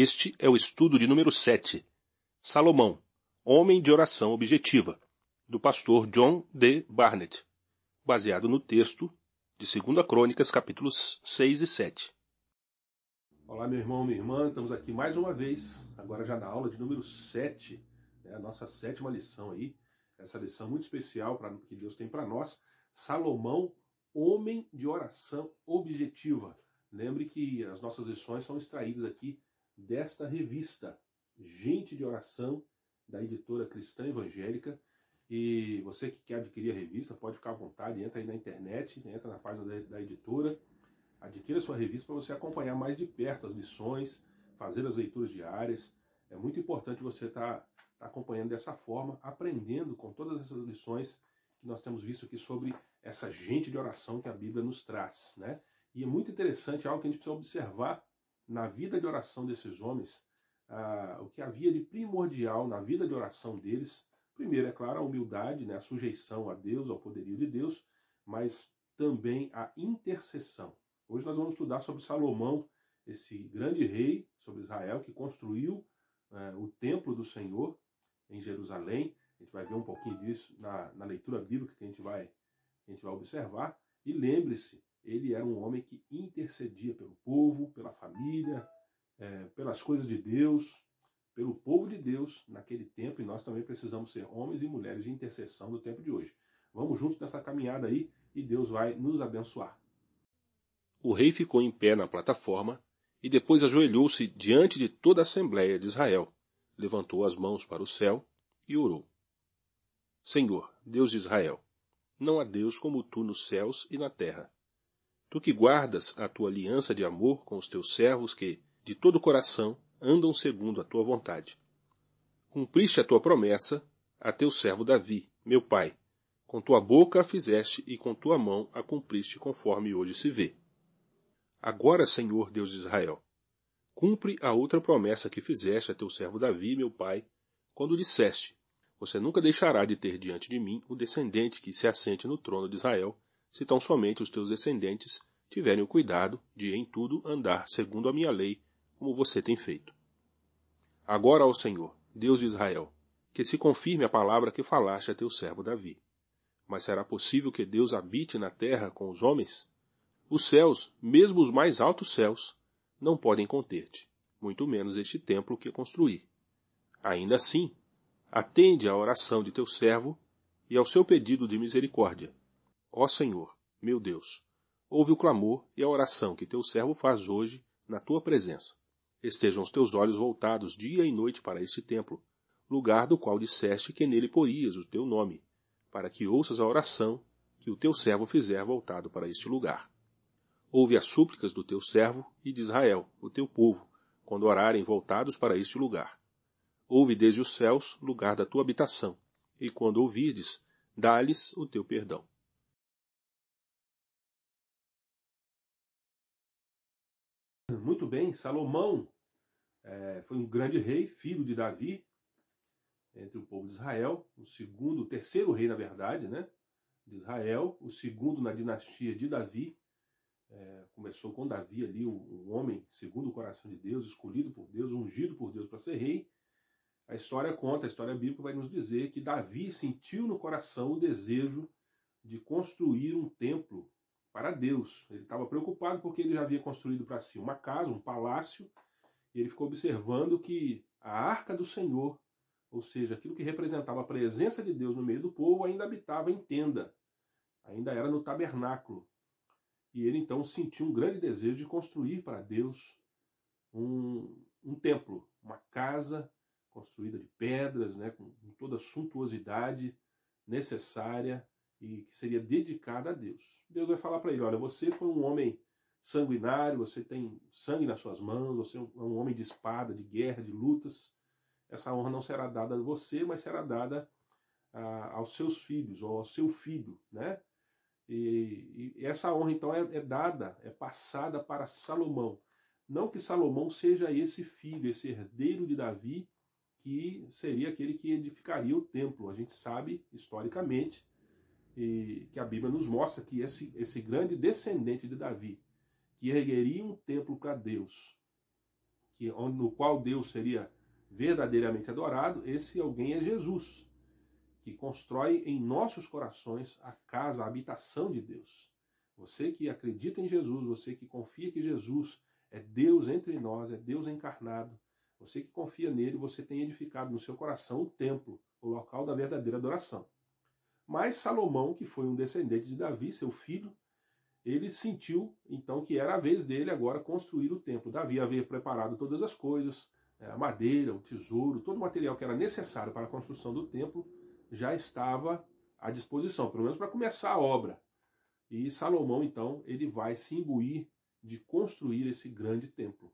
Este é o estudo de número 7, Salomão, homem de oração objetiva, do pastor John D. Barnett, baseado no texto de 2 Crônicas, capítulos 6 e 7. Olá, meu irmão, minha irmã, estamos aqui mais uma vez, agora já na aula de número 7, a nossa 7ª lição aí, essa lição muito especial que Deus tem para nós, Salomão, homem de oração objetiva. Lembre que as nossas lições são extraídas aqui desta revista, Gente de Oração, da editora Cristã Evangélica, e você que quer adquirir a revista, pode ficar à vontade, entra aí na internet, entra na página da editora, adquira sua revista para você acompanhar mais de perto as lições, fazer as leituras diárias. É muito importante você estar acompanhando dessa forma, aprendendo com todas essas lições que nós temos visto aqui sobre essa gente de oração que a Bíblia nos traz, né? E é muito interessante, algo que a gente precisa observar na vida de oração desses homens, o que havia de primordial na vida de oração deles. Primeiro, é claro, a humildade, né? A sujeição a Deus, ao poderio de Deus, mas também a intercessão. Hoje nós vamos estudar sobre Salomão, esse grande rei sobre Israel, que construiu o templo do Senhor em Jerusalém. A gente vai ver um pouquinho disso na leitura bíblica que a gente vai observar. E lembre-se, ele era um homem que intercedia pelo povo, pela família, pelas coisas de Deus, pelo povo de Deus naquele tempo. E nós também precisamos ser homens e mulheres de intercessão do tempo de hoje. Vamos juntos nessa caminhada aí e Deus vai nos abençoar. O rei ficou em pé na plataforma e depois ajoelhou-se diante de toda a Assembleia de Israel, levantou as mãos para o céu e orou. Senhor, Deus de Israel, não há Deus como tu nos céus e na terra. Tu que guardas a tua aliança de amor com os teus servos que, de todo o coração, andam segundo a tua vontade. Cumpriste a tua promessa a teu servo Davi, meu pai. Com tua boca a fizeste e com tua mão a cumpriste conforme hoje se vê. Agora, Senhor Deus de Israel, cumpre a outra promessa que fizeste a teu servo Davi, meu pai, quando disseste, você nunca deixará de ter diante de mim o descendente que se assente no trono de Israel, se tão somente os teus descendentes tiverem o cuidado de em tudo andar segundo a minha lei, como você tem feito. Agora, ó Senhor, Deus de Israel, que se confirme a palavra que falaste a teu servo Davi. Mas será possível que Deus habite na terra com os homens? Os céus, mesmo os mais altos céus, não podem conter-te, muito menos este templo que construí. Ainda assim, atende à oração de teu servo e ao seu pedido de misericórdia. Ó Senhor, meu Deus, ouve o clamor e a oração que teu servo faz hoje na tua presença. Estejam os teus olhos voltados dia e noite para este templo, lugar do qual disseste que nele porias o teu nome, para que ouças a oração que o teu servo fizer voltado para este lugar. Ouve as súplicas do teu servo e de Israel, o teu povo, quando orarem voltados para este lugar. Ouve desde os céus, lugar da tua habitação, e quando ouvirdes, dá-lhes o teu perdão. Muito bem, Salomão foi um grande rei, filho de Davi, entre o povo de Israel, o terceiro rei, na verdade, né, de Israel, o segundo na dinastia de Davi. Começou com Davi ali, um homem segundo o coração de Deus, escolhido por Deus, ungido por Deus para ser rei. A história bíblica vai nos dizer que Davi sentiu no coração o desejo de construir um templo para Deus. Ele estava preocupado porque ele já havia construído para si uma casa, um palácio, e ele ficou observando que a arca do Senhor, ou seja, aquilo que representava a presença de Deus no meio do povo, ainda habitava em tenda, ainda era no tabernáculo. E ele então sentiu um grande desejo de construir para Deus um templo, uma casa construída de pedras, né, com toda a suntuosidade necessária e que seria dedicada a Deus. Deus vai falar para ele, olha, você foi um homem sanguinário, você tem sangue nas suas mãos, você é um homem de espada, de guerra, de lutas. Essa honra não será dada a você, mas será dada aos seus filhos, ou ao seu filho, né? E essa honra, então, é passada para Salomão. Não que Salomão seja esse filho, esse herdeiro de Davi, que seria aquele que edificaria o templo. A gente sabe, historicamente, que a Bíblia nos mostra que esse grande descendente de Davi, que ergueria um templo para Deus, no qual Deus seria verdadeiramente adorado, esse alguém é Jesus, que constrói em nossos corações a casa, a habitação de Deus. Você que acredita em Jesus, você que confia que Jesus é Deus entre nós, é Deus encarnado, você que confia nele, você tem edificado no seu coração o templo, o local da verdadeira adoração. Mas Salomão, que foi um descendente de Davi, seu filho, ele sentiu então que era a vez dele agora construir o templo. Davi havia preparado todas as coisas, a madeira, o tesouro, todo o material que era necessário para a construção do templo já estava à disposição, pelo menos para começar a obra. E Salomão, então, ele vai se imbuir de construir esse grande templo.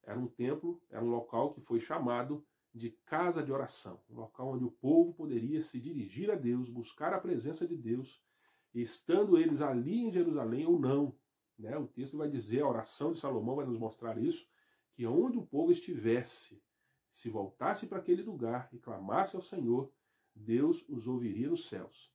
Era um templo, era um local que foi chamado de casa de oração, um local onde o povo poderia se dirigir a Deus, buscar a presença de Deus, estando eles ali em Jerusalém ou não. Né? O texto vai dizer, a oração de Salomão vai nos mostrar isso, que onde o povo estivesse, se voltasse para aquele lugar e clamasse ao Senhor, Deus os ouviria nos céus.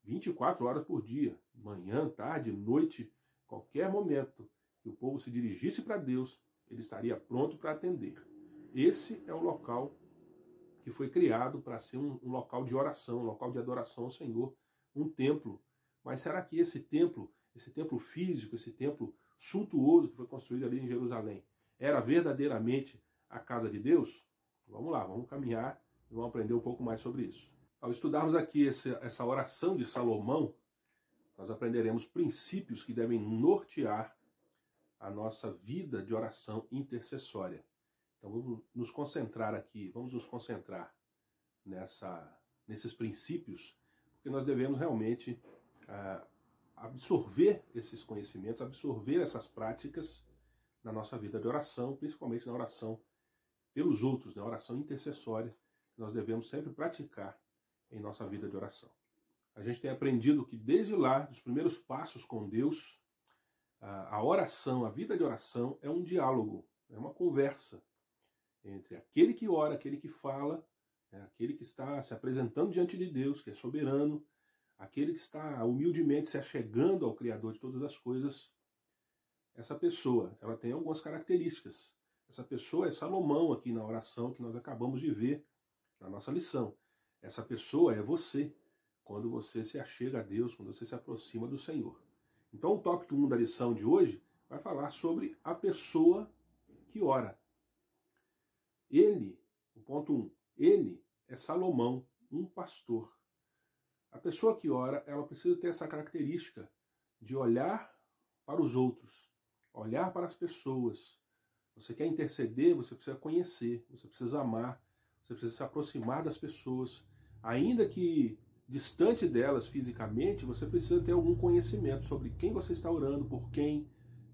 24 horas por dia, manhã, tarde, noite, qualquer momento que o povo se dirigisse para Deus, ele estaria pronto para atender. Esse é o local que foi criado para ser um local de oração, um local de adoração ao Senhor, um templo. Mas será que esse templo físico, esse templo suntuoso que foi construído ali em Jerusalém, era verdadeiramente a casa de Deus? Vamos lá, vamos caminhar e vamos aprender um pouco mais sobre isso. Ao estudarmos aqui essa oração de Salomão, nós aprenderemos princípios que devem nortear a nossa vida de oração intercessória. Então vamos nos concentrar aqui, vamos nos concentrar nesses princípios, porque nós devemos realmente absorver esses conhecimentos, absorver essas práticas na nossa vida de oração, principalmente na oração pelos outros, na oração intercessória, que nós devemos sempre praticar em nossa vida de oração. A gente tem aprendido que desde lá, dos primeiros passos com Deus, a oração, a vida de oração é um diálogo, é uma conversa entre aquele que ora, aquele que fala, aquele que está se apresentando diante de Deus, que é soberano, aquele que está humildemente se achegando ao Criador de todas as coisas. Essa pessoa, ela tem algumas características. Essa pessoa é Salomão aqui na oração que nós acabamos de ver na nossa lição. Essa pessoa é você, quando você se achega a Deus, quando você se aproxima do Senhor. Então o tópico 1 da lição de hoje vai falar sobre a pessoa que ora. Ele, o ponto 1, ele é Salomão, um pastor. A pessoa que ora, ela precisa ter essa característica de olhar para os outros, olhar para as pessoas. Você quer interceder, você precisa conhecer, você precisa amar, você precisa se aproximar das pessoas. Ainda que distante delas fisicamente, você precisa ter algum conhecimento sobre quem você está orando, por quem,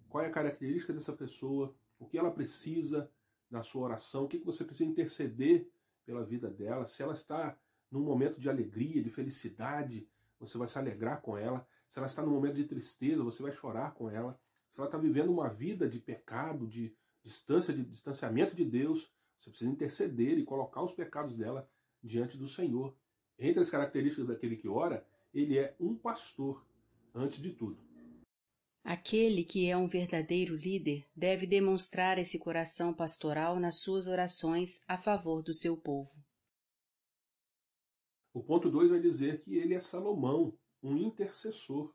qual é a característica dessa pessoa, o que ela precisa na sua oração, o que você precisa interceder pela vida dela, se ela está num momento de alegria, de felicidade, você vai se alegrar com ela, se ela está num momento de tristeza, você vai chorar com ela, se ela está vivendo uma vida de pecado, de distanciamento de Deus, você precisa interceder e colocar os pecados dela diante do Senhor. Entre as características daquele que ora, ele é um pastor, antes de tudo. Aquele que é um verdadeiro líder deve demonstrar esse coração pastoral nas suas orações a favor do seu povo. O ponto 2 vai dizer que ele é Salomão, um intercessor,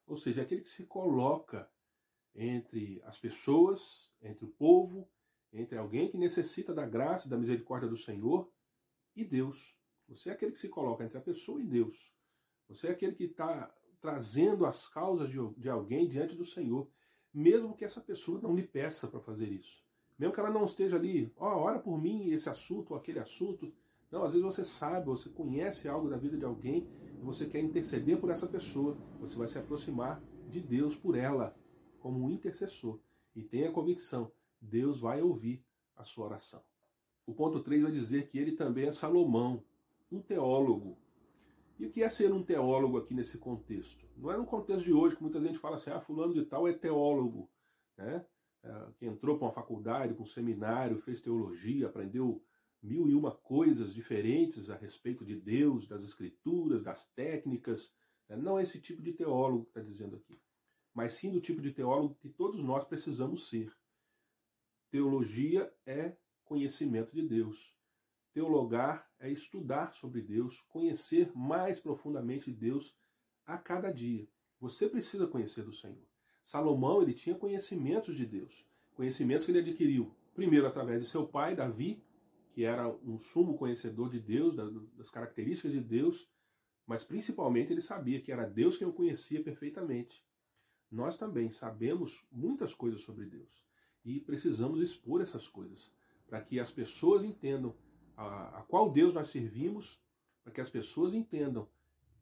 ou seja, aquele que se coloca entre as pessoas, entre o povo, entre alguém que necessita da graça e da misericórdia do Senhor e Deus. Você é aquele que se coloca entre a pessoa e Deus. Você é aquele que está trazendo as causas de alguém diante do Senhor, mesmo que essa pessoa não lhe peça para fazer isso. Mesmo que ela não esteja ali, ora por mim, esse assunto ou aquele assunto. Não, às vezes você sabe, você conhece algo da vida de alguém e você quer interceder por essa pessoa. Você vai se aproximar de Deus por ela, como um intercessor. E tenha a convicção, Deus vai ouvir a sua oração. O ponto 3 vai dizer que ele também é Salomão, um teólogo. E o que é ser um teólogo aqui nesse contexto? Não é no contexto de hoje que muita gente fala assim, fulano de tal é teólogo, né? Que entrou para uma faculdade, para um seminário, fez teologia, aprendeu 1001 coisas diferentes a respeito de Deus, das escrituras, das técnicas. Não é esse tipo de teólogo que está dizendo aqui, mas sim do tipo de teólogo que todos nós precisamos ser. Teologia é conhecimento de Deus. Teologar é estudar sobre Deus, conhecer mais profundamente Deus a cada dia. Você precisa conhecer do Senhor. Salomão, ele tinha conhecimentos de Deus, conhecimentos que ele adquiriu, primeiro através de seu pai, Davi, que era um sumo conhecedor de Deus, das características de Deus, mas principalmente ele sabia que era Deus quem o conhecia perfeitamente. Nós também sabemos muitas coisas sobre Deus e precisamos expor essas coisas para que as pessoas entendam a qual Deus nós servimos, para que as pessoas entendam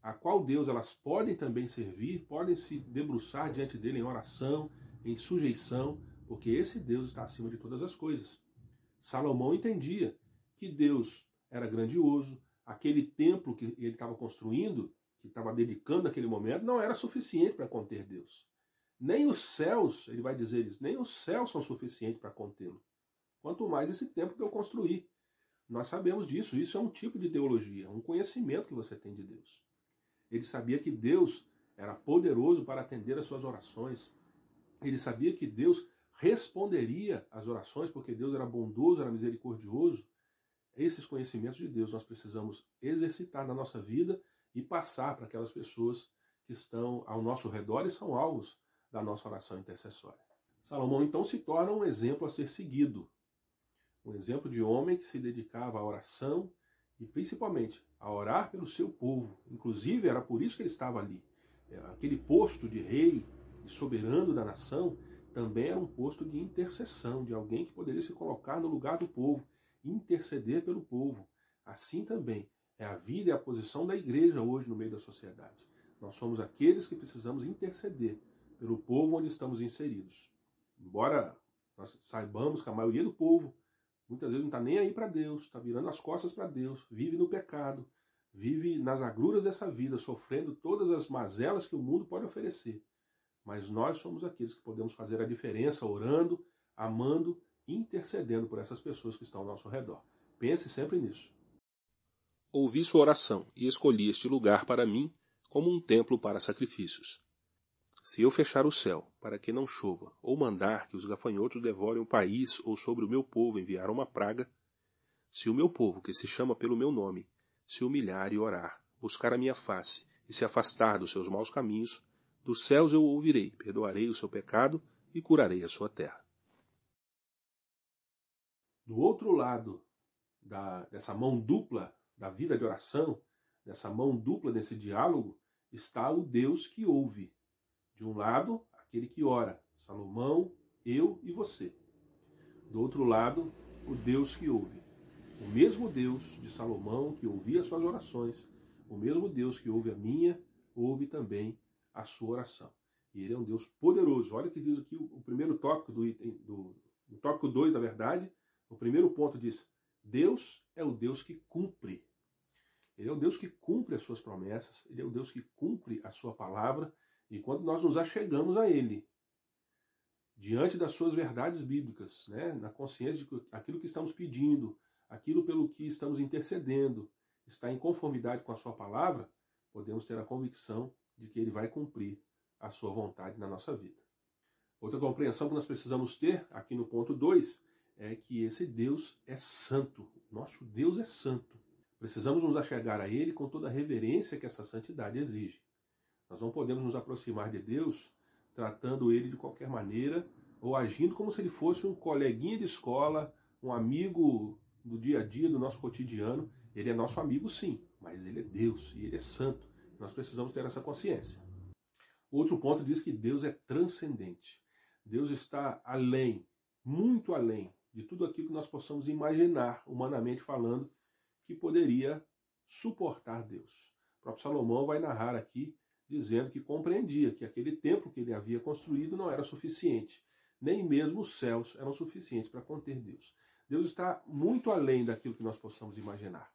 a qual Deus elas podem também servir, podem se debruçar diante dele em oração, em sujeição, porque esse Deus está acima de todas as coisas. Salomão entendia que Deus era grandioso, aquele templo que ele estava construindo, que estava dedicando naquele momento, não era suficiente para conter Deus. Nem os céus, ele vai dizer isso, nem os céus são suficientes para contê-lo. Quanto mais esse templo que eu construí. Nós sabemos disso, isso é um tipo de teologia, um conhecimento que você tem de Deus. Ele sabia que Deus era poderoso para atender às suas orações. Ele sabia que Deus responderia às orações, porque Deus era bondoso, era misericordioso. Esses conhecimentos de Deus nós precisamos exercitar na nossa vida e passar para aquelas pessoas que estão ao nosso redor e são alvos da nossa oração intercessória. Salomão então se torna um exemplo a ser seguido. Um exemplo de homem que se dedicava à oração e principalmente a orar pelo seu povo. Inclusive era por isso que ele estava ali. Aquele posto de rei, de soberano da nação, também era um posto de intercessão, de alguém que poderia se colocar no lugar do povo, interceder pelo povo. Assim também é a vida e a posição da igreja hoje no meio da sociedade. Nós somos aqueles que precisamos interceder pelo povo onde estamos inseridos. Embora nós saibamos que a maioria do povo muitas vezes não está nem aí para Deus, está virando as costas para Deus, vive no pecado, vive nas agruras dessa vida, sofrendo todas as mazelas que o mundo pode oferecer. Mas nós somos aqueles que podemos fazer a diferença orando, amando e intercedendo por essas pessoas que estão ao nosso redor. Pense sempre nisso. Ouvi sua oração e escolhi este lugar para mim como um templo para sacrifícios. Se eu fechar o céu para que não chova, ou mandar que os gafanhotos devorem o país, ou sobre o meu povo enviar uma praga, se o meu povo, que se chama pelo meu nome, se humilhar e orar, buscar a minha face e se afastar dos seus maus caminhos, dos céus eu o ouvirei, perdoarei o seu pecado e curarei a sua terra. Do outro lado dessa mão dupla da vida de oração, dessa mão dupla desse diálogo, está o Deus que ouve. De um lado, aquele que ora, Salomão, eu e você. Do outro lado, o Deus que ouve. O mesmo Deus de Salomão que ouvia as suas orações, o mesmo Deus que ouve a minha, ouve também a sua oração. E ele é um Deus poderoso. Olha o que diz aqui o primeiro tópico do tópico 2, na verdade. O primeiro ponto diz: Deus é o Deus que cumpre. Ele é o Deus que cumpre as suas promessas, ele é o Deus que cumpre a sua palavra. E quando nós nos achegamos a Ele, diante das suas verdades bíblicas, né, na consciência de que aquilo que estamos pedindo, aquilo pelo que estamos intercedendo, está em conformidade com a sua palavra, podemos ter a convicção de que Ele vai cumprir a sua vontade na nossa vida. Outra compreensão que nós precisamos ter, aqui no ponto 2, é que esse Deus é santo. Nosso Deus é santo. Precisamos nos achegar a Ele com toda a reverência que essa santidade exige. Nós não podemos nos aproximar de Deus tratando Ele de qualquer maneira ou agindo como se Ele fosse um coleguinha de escola, um amigo do dia a dia, do nosso cotidiano. Ele é nosso amigo sim, mas Ele é Deus e Ele é santo. Nós precisamos ter essa consciência. Outro ponto diz que Deus é transcendente. Deus está além, muito além de tudo aquilo que nós possamos imaginar, humanamente falando, que poderia suportar Deus. O próprio Salomão vai narrar aqui dizendo que compreendia que aquele templo que ele havia construído não era suficiente. Nem mesmo os céus eram suficientes para conter Deus. Deus está muito além daquilo que nós possamos imaginar.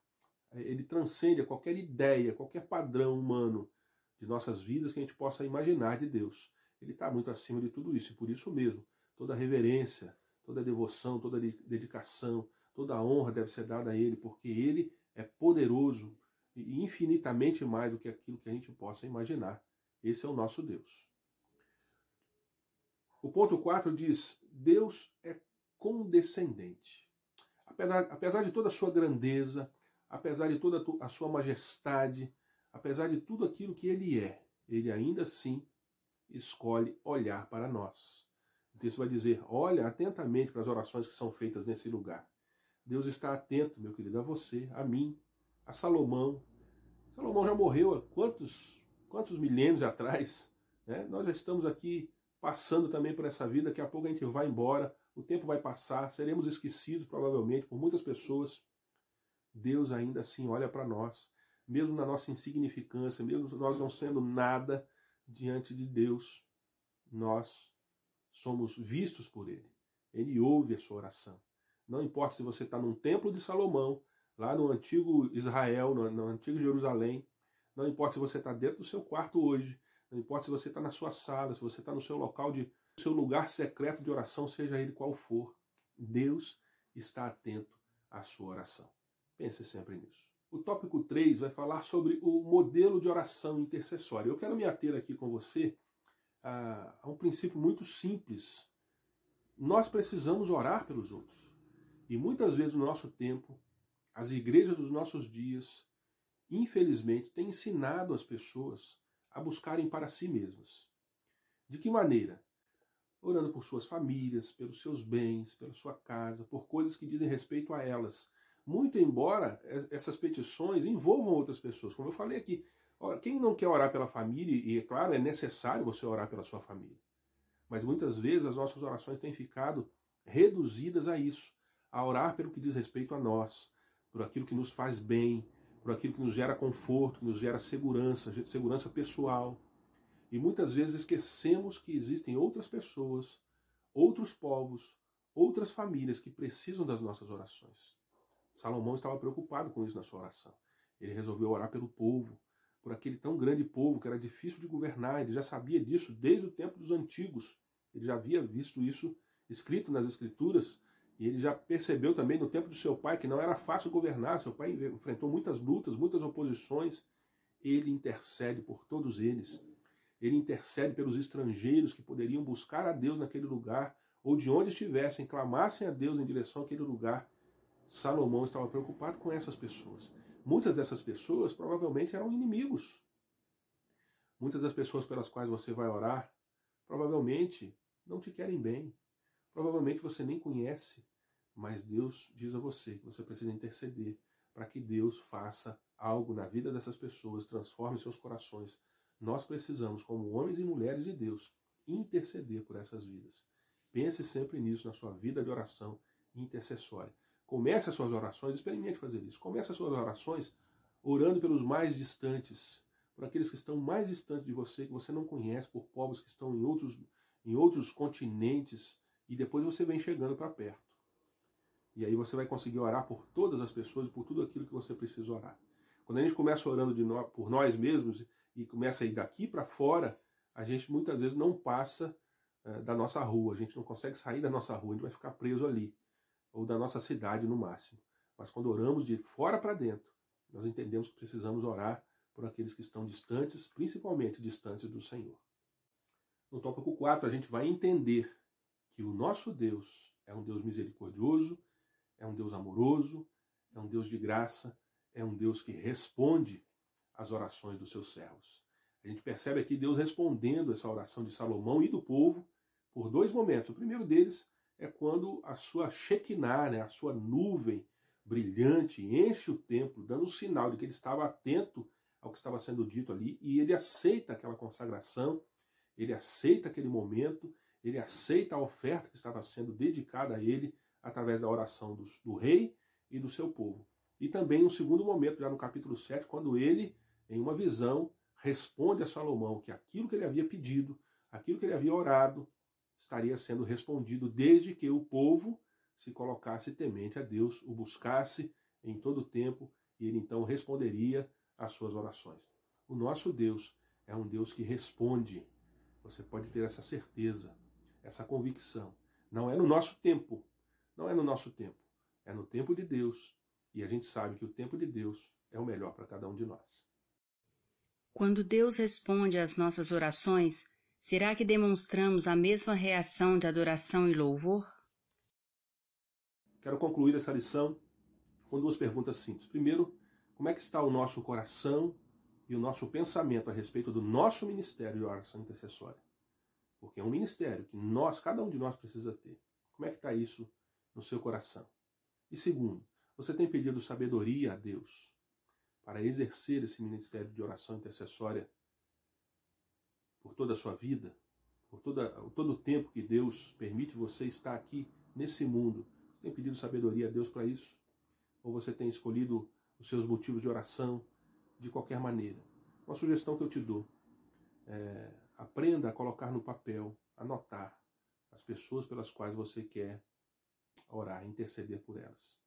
Ele transcende a qualquer ideia, qualquer padrão humano de nossas vidas que a gente possa imaginar de Deus. Ele está muito acima de tudo isso. E por isso mesmo, toda reverência, toda devoção, toda dedicação, toda honra deve ser dada a Ele, porque Ele é poderoso e infinitamente mais do que aquilo que a gente possa imaginar. Esse é o nosso Deus. O ponto 4 diz: Deus é condescendente. Apesar de toda a sua grandeza, apesar de toda a sua majestade, apesar de tudo aquilo que ele é, ele ainda assim escolhe olhar para nós. O texto vai dizer, olha atentamente para as orações que são feitas nesse lugar. Deus está atento, meu querido, a você, a mim, a Salomão. Salomão já morreu há quantos milênios atrás, né? Nós já estamos aqui passando também por essa vida, daqui a pouco a gente vai embora, o tempo vai passar, seremos esquecidos provavelmente por muitas pessoas. Deus ainda assim olha para nós, mesmo na nossa insignificância, mesmo nós não sendo nada diante de Deus, nós somos vistos por Ele. Ele ouve a sua oração. Não importa se você está num templo de Salomão, lá no antigo Israel, no antigo Jerusalém, não importa se você está dentro do seu quarto hoje, não importa se você está na sua sala, se você está no seu seu lugar secreto de oração, seja ele qual for, Deus está atento à sua oração. Pense sempre nisso. O tópico 3 vai falar sobre o modelo de oração intercessória. Eu quero me ater aqui com você a um princípio muito simples. Nós precisamos orar pelos outros. E muitas vezes no nosso tempo, as igrejas dos nossos dias, infelizmente, têm ensinado as pessoas a buscarem para si mesmas. De que maneira? Orando por suas famílias, pelos seus bens, pela sua casa, por coisas que dizem respeito a elas. Muito embora essas petições envolvam outras pessoas. Como eu falei aqui, quem não quer orar pela família, e é claro, é necessário você orar pela sua família. Mas muitas vezes as nossas orações têm ficado reduzidas a isso, a orar pelo que diz respeito a nós, por aquilo que nos faz bem, por aquilo que nos gera conforto, que nos gera segurança pessoal. E muitas vezes esquecemos que existem outras pessoas, outros povos, outras famílias que precisam das nossas orações. Salomão estava preocupado com isso na sua oração. Ele resolveu orar pelo povo, por aquele tão grande povo que era difícil de governar. Ele já sabia disso desde o tempo dos antigos. Ele já havia visto isso escrito nas Escrituras. E ele já percebeu também no tempo do seu pai que não era fácil governar. Seu pai enfrentou muitas lutas, muitas oposições. Ele intercede por todos eles. Ele intercede pelos estrangeiros que poderiam buscar a Deus naquele lugar, ou de onde estivessem, clamassem a Deus em direção àquele lugar. Salomão estava preocupado com essas pessoas. Muitas dessas pessoas provavelmente eram inimigos. Muitas das pessoas pelas quais você vai orar provavelmente não te querem bem. Provavelmente você nem conhece, mas Deus diz a você que você precisa interceder para que Deus faça algo na vida dessas pessoas, transforme seus corações. Nós precisamos, como homens e mulheres de Deus, interceder por essas vidas. Pense sempre nisso na sua vida de oração intercessória. Comece as suas orações, experimente fazer isso. Comece as suas orações orando pelos mais distantes, por aqueles que estão mais distantes de você, que você não conhece, por povos que estão em outros continentes, e depois você vem chegando para perto. E aí você vai conseguir orar por todas as pessoas e por tudo aquilo que você precisa orar. Quando a gente começa orando por nós mesmos e começa a ir daqui para fora, a gente muitas vezes não passa da nossa rua, a gente não consegue sair da nossa rua, a gente vai ficar preso ali, ou da nossa cidade no máximo. Mas quando oramos de fora para dentro, nós entendemos que precisamos orar por aqueles que estão distantes, principalmente distantes do Senhor. No tópico 4, a gente vai entender que o nosso Deus é um Deus misericordioso, é um Deus amoroso, é um Deus de graça, é um Deus que responde às orações dos seus servos. A gente percebe aqui Deus respondendo essa oração de Salomão e do povo por dois momentos. O primeiro deles é quando a sua Shekinah, a sua nuvem brilhante, enche o templo, dando o sinal de que ele estava atento ao que estava sendo dito ali, e ele aceita aquela consagração, ele aceita aquele momento, ele aceita a oferta que estava sendo dedicada a ele através da oração do rei e do seu povo. E também um segundo momento, já no capítulo 7, quando ele, em uma visão, responde a Salomão que aquilo que ele havia pedido, aquilo que ele havia orado, estaria sendo respondido desde que o povo se colocasse temente a Deus, o buscasse em todo o tempo, e ele então responderia às suas orações. O nosso Deus é um Deus que responde. Você pode ter essa certeza, essa convicção. Não é no nosso tempo, não é no nosso tempo, é no tempo de Deus. E a gente sabe que o tempo de Deus é o melhor para cada um de nós. Quando Deus responde às nossas orações, será que demonstramos a mesma reação de adoração e louvor? Quero concluir essa lição com duas perguntas simples. Primeiro, como é que está o nosso coração e o nosso pensamento a respeito do nosso ministério de oração intercessória? Porque é um ministério que cada um de nós precisa ter. Como é que está isso no seu coração? E segundo, você tem pedido sabedoria a Deus para exercer esse ministério de oração intercessória por toda a sua vida, por todo o tempo que Deus permite você estar aqui nesse mundo? Você tem pedido sabedoria a Deus para isso? Ou você tem escolhido os seus motivos de oração de qualquer maneira? Uma sugestão que eu te dou aprenda a colocar no papel, anotar as pessoas pelas quais você quer orar, interceder por elas.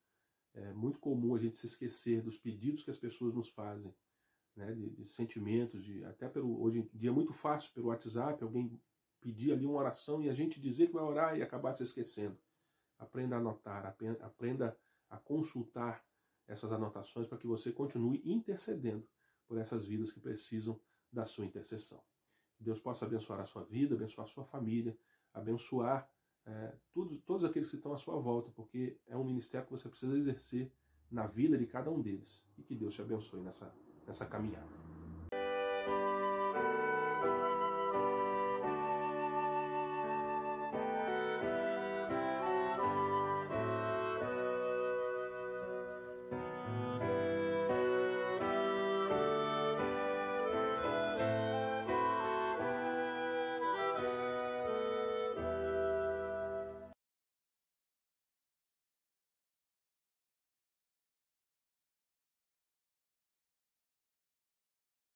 É muito comum a gente se esquecer dos pedidos que as pessoas nos fazem, né, de sentimentos, hoje em dia é muito fácil pelo WhatsApp alguém pedir ali uma oração e a gente dizer que vai orar e acabar se esquecendo. Aprenda a anotar, aprenda a consultar essas anotações para que você continue intercedendo por essas vidas que precisam da sua intercessão. Que Deus possa abençoar a sua vida, abençoar a sua família, abençoar todos aqueles que estão à sua volta, porque é um ministério que você precisa exercer na vida de cada um deles. E que Deus te abençoe nessa caminhada.